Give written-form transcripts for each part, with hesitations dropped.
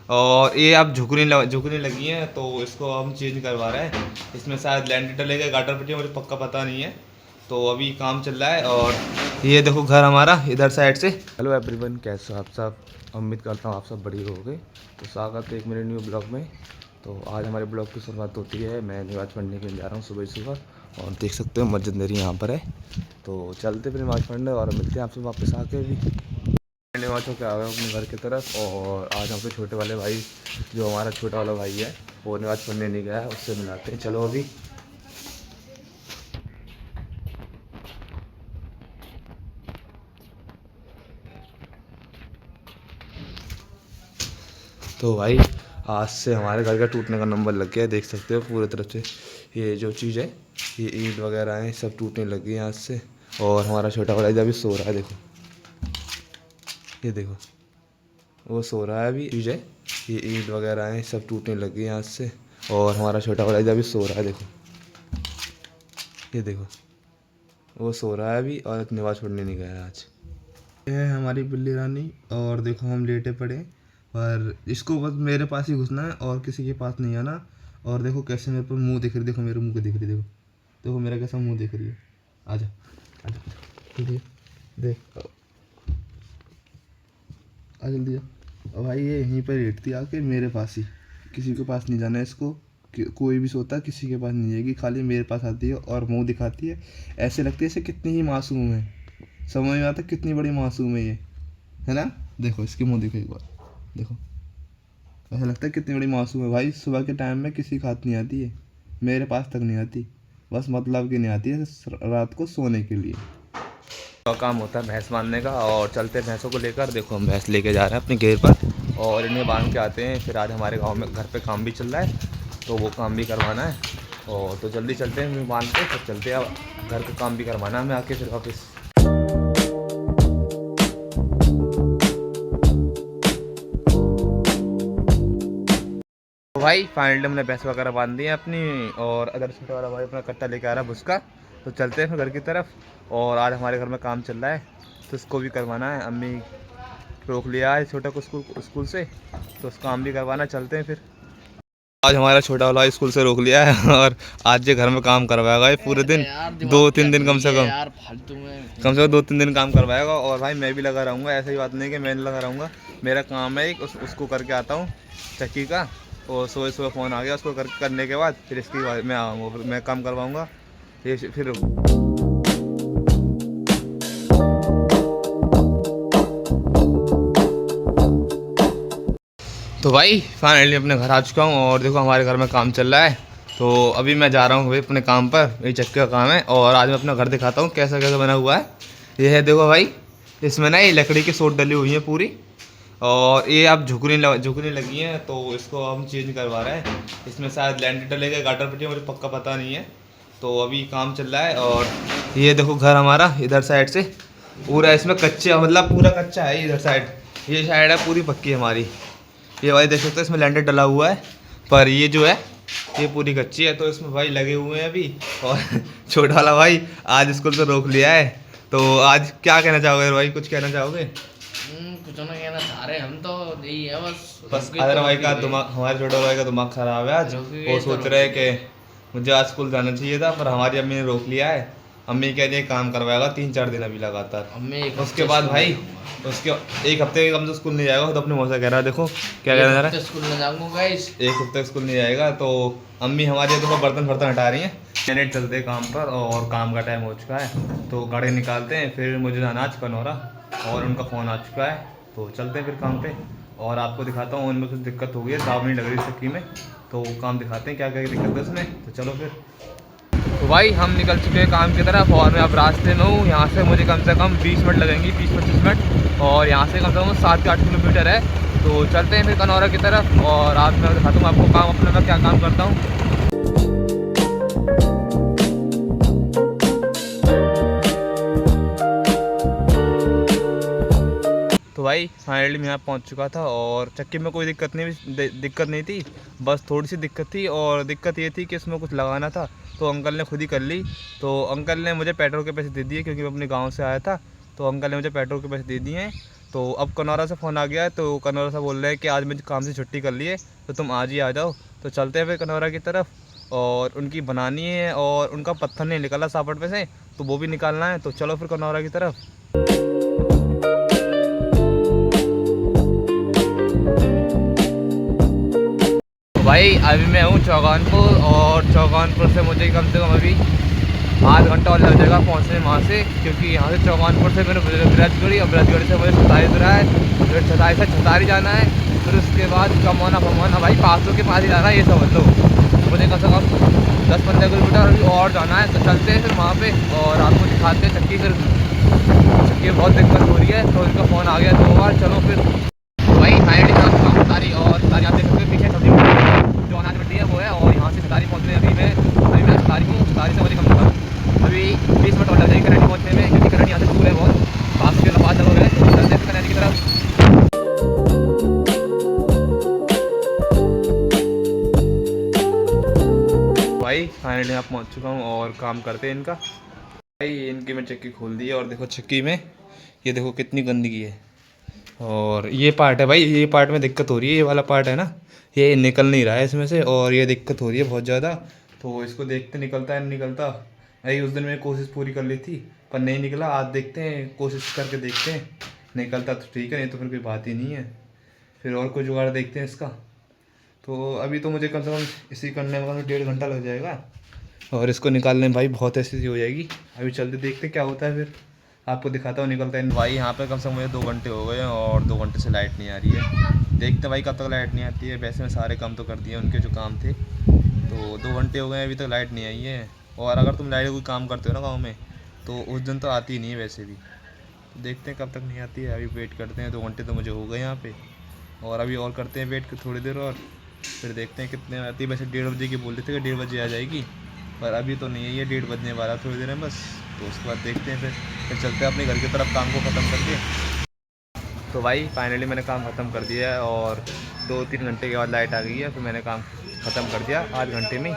और ये अब झुकने लगी हैं, तो इसको हम चेंज करवा रहे हैं। इसमें शायद लैंड डलेगा, गाटर पट्टी, मुझे पक्का पता नहीं है। तो अभी काम चल रहा है। और ये देखो घर हमारा इधर साइड से। हेलो एवरीवन, कैसे हो आप सब? उम्मीद करता हूँ आप सब बढ़िया हो गए। तो स्वागत है एक मेरे न्यू ब्लॉग में। तो आज हमारे ब्लॉग की शुरुआत होती है, मैं नमाज़ पढ़ने के लिए जा रहा हूँ सुबह सुबह। और देख सकते हो मस्जिद मेरी यहाँ पर है। तो चलते फिर नमाज़ पढ़ने और मिलते हैं आपसे वापस आके भी। नमाज़ होकर आ गए अपने घर की तरफ। और आज हमसे छोटे वाले भाई, जो हमारा छोटा वाला भाई है, वो नमाज़ पढ़ने नहीं गया है, उससे मिलाते हैं। चलो अभी। तो भाई आज से हमारे घर का टूटने का नंबर लग गया है, देख सकते हो पूरी तरफ से। ये जो चीज़ है, ये ईंट वगैरह हैं, सब टूटने लग गई हैं आज से। और हमारा छोटा वाला अभी सो रहा है, देखो, ये देखो, वो सो रहा है अभी। चीज़ है, ये ईंट वगैरह हैं, सब टूटने लग गई हैं आज से। और हमारा छोटा वाला अभी सो रहा है, देखो, ये देखो, वो सो रहा है अभी और नमाज़ पढ़ने नहीं गया आज। ये है हमारी बिल्ली रानी। और देखो हम लेटे पड़े, पर इसको बस मेरे पास ही घुसना है और किसी के पास नहीं आना। और देखो कैसे मेरे पर मुंह दिख रही, देखो मेरे मुंह को दिख रही, देखो देखो मेरा कैसा मुंह दिख रही है। आजा आजा जल्दी, देख आ जल्दी आ। और भाई ये यहीं पर लेटती आके मेरे पास ही, किसी के पास नहीं जाना है इसको। कोई भी सोता किसी के पास नहीं जाएगी, खाली मेरे पास आती है और मुंह दिखाती है। ऐसे लगती है इसे कितनी ही मासूम है, समझ में आता कितनी बड़ी मासूम है ये, है ना। देखो इसके मुंह देखो एक बार, देखो ऐसा लगता है कितनी बड़ी मासूम है। भाई सुबह के टाइम में किसी के हाथ नहीं आती है, मेरे पास तक नहीं आती, बस मतलब कि नहीं आती है रात को सोने के लिए। तो काम होता है भैंस बांधने का। और चलते हैं भैंसों को लेकर। देखो हम भैंस लेके जा रहे हैं अपने घेर पर और इन्हें बांध के आते हैं। फिर आज हमारे गांव में घर पे काम भी चल रहा है, तो वो काम भी करवाना है। और तो जल्दी चलते हैं, हमें बांध के फिर चलते हैं। अब घर का काम भी करवाना है हमें आके फिर वापस। तो भाई फाइनली हमने भैंस वगैरह बांध दी है अपनी। और अगर छोटा वाला भाई अपना कट्टा लेके आ रहा है भुसका। तो चलते हैं फिर घर की तरफ। और आज हमारे घर में काम चल रहा है, तो इसको भी करवाना है। अम्मी रोक लिया है छोटा को स्कूल से, तो उसका काम भी करवाना। चलते हैं फिर। आज हमारा छोटा वाला स्कूल से रोक लिया है और आज ये घर में काम करवाएगा ये पूरे दिन, 2-3 दिन कम से कम 2-3 दिन काम करवाएगा। और भाई मैं भी लगा रहूँगा, ऐसा ही बात नहीं कि मैं नहीं लगा रहूँगा। मेरा काम है एक उसको करके आता हूँ चक्की का। और सुबह सुबह फ़ोन आ गया, उसको करने के बाद फिर इसकी बाद मैं आऊँगा, मैं काम करवाऊँगा ये फिर। तो भाई फाइनली अपने घर आ चुका हूँ और देखो हमारे घर में काम चल रहा है। तो अभी मैं जा रहा हूँ भाई अपने काम पर, यही चक्के का काम है। और आज मैं अपना घर दिखाता हूँ कैसा कैसा बना हुआ है। ये है देखो भाई, इसमें ना ये लकड़ी की सोट डली हुई है पूरी। और ये अब झुकने लगी हैं, तो इसको हम चेंज करवा रहे हैं। इसमें शायद लैंड डलेगा, गाटर पट्टी, मुझे पक्का पता नहीं है। तो अभी काम चल रहा है। और ये देखो घर हमारा इधर साइड से पूरा, इसमें कच्चे मतलब पूरा कच्चा है इधर साइड। ये साइड है पूरी पक्की हमारी। ये भाई देख सकते हो इसमें लैंडर डला हुआ है, पर ये जो है ये पूरी कच्ची है। तो इसमें भाई लगे हुए हैं अभी। और छोटा वाला भाई आज स्कूल से रोक लिया है। तो आज क्या कहना चाहोगे भाई, कुछ कहना चाहोगे? कुछ ना कहना चाह रहे हम तो यही है बस अदर भाई का दिमाग, हमारे छोटे भाई का दिमाग खराब है आज। वो सोच रहे हैं कि मुझे आज स्कूल जाना चाहिए था, पर हमारी अम्मी ने रोक लिया है। अम्मी कह रही है काम करवाएगा 3-4 दिन अभी लगातार। उसके बाद भाई उसके एक हफ्ते के कम से स्कूल नहीं जाएगा। तो अपने मौसा कह रहा है, देखो क्या कह रहा है, स्कूल में जाऊंगा गाइस, एक हफ्ते स्कूल नहीं जाएगा। तो अम्मी हमारी देखो बर्तन हटा रही हैं। मिनट चलते काम पर और काम का टाइम हो चुका है, तो गाड़ी निकालते हैं। फिर मुझे जाना आज कनौरा और उनका फ़ोन आ चुका है, तो चलते हैं फिर काम पे। और आपको दिखाता हूँ उनमें कुछ दिक्कत हो गई है, दाब नहीं लग रही चक्की में। तो काम दिखाते हैं क्या क्या दिक्कत है उसमें। तो चलो फिर। तो भाई हम निकल चुके हैं काम की तरफ और मैं अब रास्ते में हूँ। यहाँ से मुझे कम से कम 20 मिनट लगेंगे, 20-25 मिनट। और यहाँ से कम से कम 7-8 किलोमीटर है। तो चलते हैं फिर कनौरा की तरफ। और आज मैं दिखाता हूँ आपको काम अपने, मैं क्या काम करता हूँ। तो भाई फाइनली मैं यहाँ पहुँच चुका था और चक्की में कोई दिक्कत नहीं थी, बस थोड़ी सी दिक्कत थी। और दिक्कत ये थी कि इसमें कुछ लगाना था, तो अंकल ने खुद ही कर ली। तो अंकल ने मुझे पेट्रोल के पैसे दे दिए, क्योंकि मैं अपने गांव से आया था। तो अंकल ने मुझे पेट्रोल के पैसे दे दिए हैं। तो अब कनौरा से फ़ोन आ गया है, तो कनौरा से बोल रहे हैं कि आज मैं काम से छुट्टी कर ली है, तो तुम आज ही आ जाओ। तो चलते हैं फिर कनौरा की तरफ, और उनकी बनानी है, और उनका पत्थर नहीं निकला सापट में से, तो वो भी निकालना है। तो चलो फिर कनौरा की तरफ। भाई अभी मैं हूँ चौगानपुर, और चौगानपुर से मुझे कम से कम अभी आध घंटा और लग जाएगा पहुँचने वहाँ से, क्योंकि यहाँ से चौगानपुर से मेरे ब्रजगढ़ी, और ब्रजगढ़ी से मुझे छतारी उतरा है, फिर छतारी से छतारी जाना है, फिर उसके बाद कमौना फमौना भाई 500 के पास ही जाना है, ये समझ लो। मुझे कम से कम 10-15 किलोमीटर अभी और जाना है। तो चलते हैं फिर वहाँ पे, और आपको दिखाते हैं चक्की। फिर चक्की बहुत दिक्कत हो रही है, तो उनका फ़ोन आ गया 2 बार। चलो फिर वही फाइनली छतारी, और छतारी आप देख सकते हो पीछे सब्जी जो अनाज मंडी है वो है, और यहाँ से छतारी पहुँचने अभी मैं छतारी हूँ। छतारी से मुझे कम से कम अभी 20 मिनट और लग जाएंगे करंडी पहुँचने में, क्योंकि करंडी यहाँ से दूर है बहुत, 5 किलो है। तो चलते हैं करंडी की तरफ। भाई फाइनली यहाँ पहुँच चुका हूँ, और काम करते हैं इनका। भाई इनकी मैं चक्की खोल दी है, और देखो चक्की में ये देखो कितनी गंदगी है। और ये पार्ट है भाई, ये पार्ट में दिक्कत हो रही है, ये वाला पार्ट है ना, ये निकल नहीं रहा है इसमें से, और ये दिक्कत हो रही है बहुत ज़्यादा। तो इसको देखते निकलता है नहीं निकलता। अरे उस दिन मैंने कोशिश पूरी कर ली थी, पर नहीं निकला। आज देखते हैं, कोशिश करके देखते हैं, निकलता तो ठीक है, नहीं तो फिर कोई बात ही नहीं है। फिर और कोई जुगाड़ देखते हैं इसका। तो अभी तो मुझे कम से कम इसी करने में 1.5 घंटा लग जाएगा, और इसको निकालने में भाई बहुत ऐसी हो जाएगी। अभी चलते देखते क्या होता है, फिर आपको दिखाता हूँ निकलता है। भाई यहाँ पे कम से कम मुझे 2 घंटे हो गए हैं, और 2 घंटे से लाइट नहीं आ रही है। देखते भाई कब तक लाइट नहीं आती है। वैसे मैं सारे काम तो कर दिए उनके जो काम थे, तो 2 घंटे हो गए अभी तक लाइट नहीं आई है। और अगर तुम लाइट कोई काम करते हो ना गाँव में, तो उस दिन तो आती ही नहीं है वैसे भी। तो देखते हैं कब तक नहीं आती है, अभी वेट करते हैं। 2 घंटे तो मुझे हो गए यहाँ पे, और अभी और करते हैं वेट थोड़ी देर और, फिर देखते हैं कितने में आती है। वैसे 1:30 बजे की बोल रहे थे कि 1:30 बजे आ जाएगी, पर अभी तो नहीं है, ये 1:30 बजने वाला थोड़ी देर में बस। तो उसके बाद देखते हैं, फिर चलते हैं अपने घर की तरफ काम को ख़त्म करके। तो भाई फाइनली मैंने काम ख़त्म कर दिया है, और 2-3 घंटे के बाद लाइट आ गई है, फिर मैंने काम ख़त्म कर दिया आध घंटे में।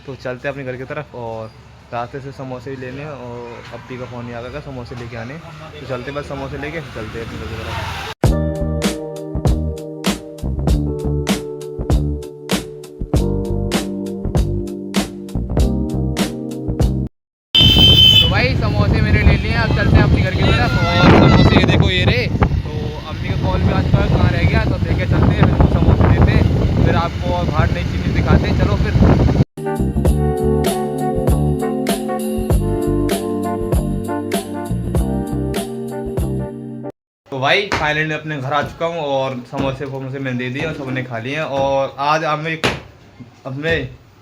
तो चलते हैं अपने घर की तरफ, और रास्ते से समोसे भी लेने हैं, और अप्पी का फ़ोन ही आ गया समोसे लेके आने। तो चलते बस समोसे लेके चलते हैं अपने घर की तरफ। तो भाई समोसे मैंने ले लिए, अब चलते हैं अपने घर की तरफ। और समोसे ये देखो ये रहे। तो अम्मी का कॉल भी आज तक कहाँ रह गया, तो लेके चलते हैं, फिर वो समोसे देते हैं, फिर आपको और बाहर नई चीज़ें दिखाते हैं। चलो फिर। तो भाई फाइनली अपने घर आ चुका हूँ, और समोसे फोमोसे मैंने दे दिए और सबने खा लिए हैं। और आज मैं अपने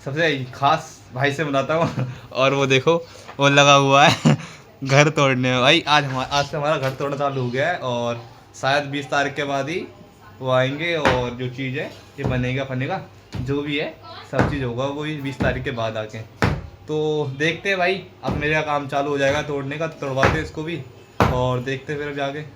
सबसे खास भाई से बनाता हूँ और वो देखो वो लगा हुआ है घर तोड़ने में। भाई आज से हमारा घर तोड़ना चालू हो गया है, और शायद 20 तारीख के बाद ही वो आएंगे, और जो चीज़ है ये बनेगा फनेगा जो भी है, सब चीज़ होगा वो 20 तारीख के बाद आके। तो देखते हैं भाई, अब मेरा काम चालू हो जाएगा तोड़ने का, तो तोड़वाते हैं इसको भी, और देखते हैं फिर अब जाके।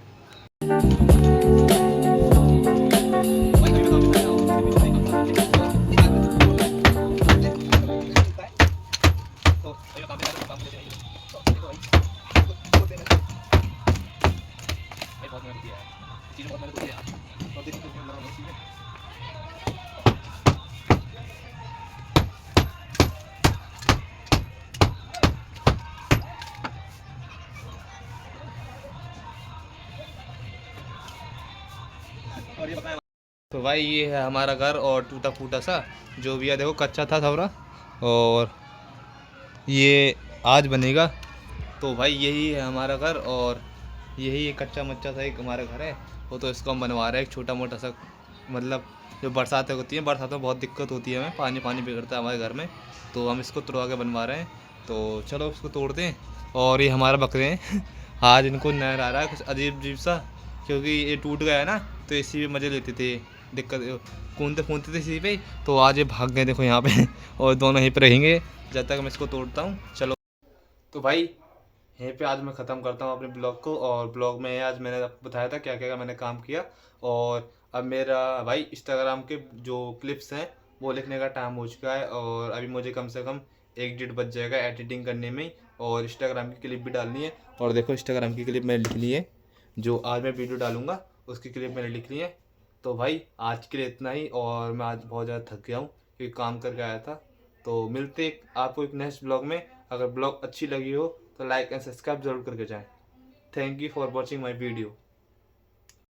तो भाई ये है हमारा घर, और टूटा फूटा सा जो भी है, देखो कच्चा था थोड़ा, और ये आज बनेगा। तो भाई यही है हमारा घर, और यही एक कच्चा मच्चा सा एक हमारा घर है। वो तो इसको हम बनवा रहे हैं एक छोटा मोटा सा, मतलब जो बरसातें होती हैं, बरसात में बहुत दिक्कत होती है हमें, पानी पानी बिगड़ता है हमारे घर में, तो हम इसको तोड़वा के बनवा रहे हैं। तो चलो इसको तोड़ते हैं। और ये हमारा बकरे हैं आज इनको नहर आ रहा है कुछ अजीब अजीब सा, क्योंकि ये टूट गया है ना, तो इसी में मज़े लेते थे, दिक्कत कूदते फूंदते थे इसी पे। तो आज ये भाग गए देखो यहाँ पे और दोनों यहीं पर रहेंगे जब तक मैं इसको तोड़ता हूँ। चलो तो भाई यहीं पे आज मैं ख़त्म करता हूँ अपने ब्लॉग को। और ब्लॉग में आज मैंने आपको बताया था क्या क्या मैंने काम किया। और अब मेरा भाई इंस्टाग्राम के जो क्लिप्स हैं वो लिखने का टाइम हो चुका है, और अभी मुझे कम से कम 1-1:30 बज जाएगा एडिटिंग करने में, और इंस्टाग्राम की क्लिप भी डालनी है। और देखो इंस्टाग्राम की क्लिप मैंने लिख ली है, जो आज मैं वीडियो डालूंगा उसकी क्लिप मैंने लिख ली है। तो भाई आज के लिए इतना ही, और मैं आज बहुत ज़्यादा थक गया हूँ क्योंकि काम करके आया था। तो मिलते आपको एक नेक्स्ट ब्लॉग में। अगर ब्लॉग अच्छी लगी हो तो लाइक एंड सब्सक्राइब जरूर करके जाएं। Thank you for watching my video.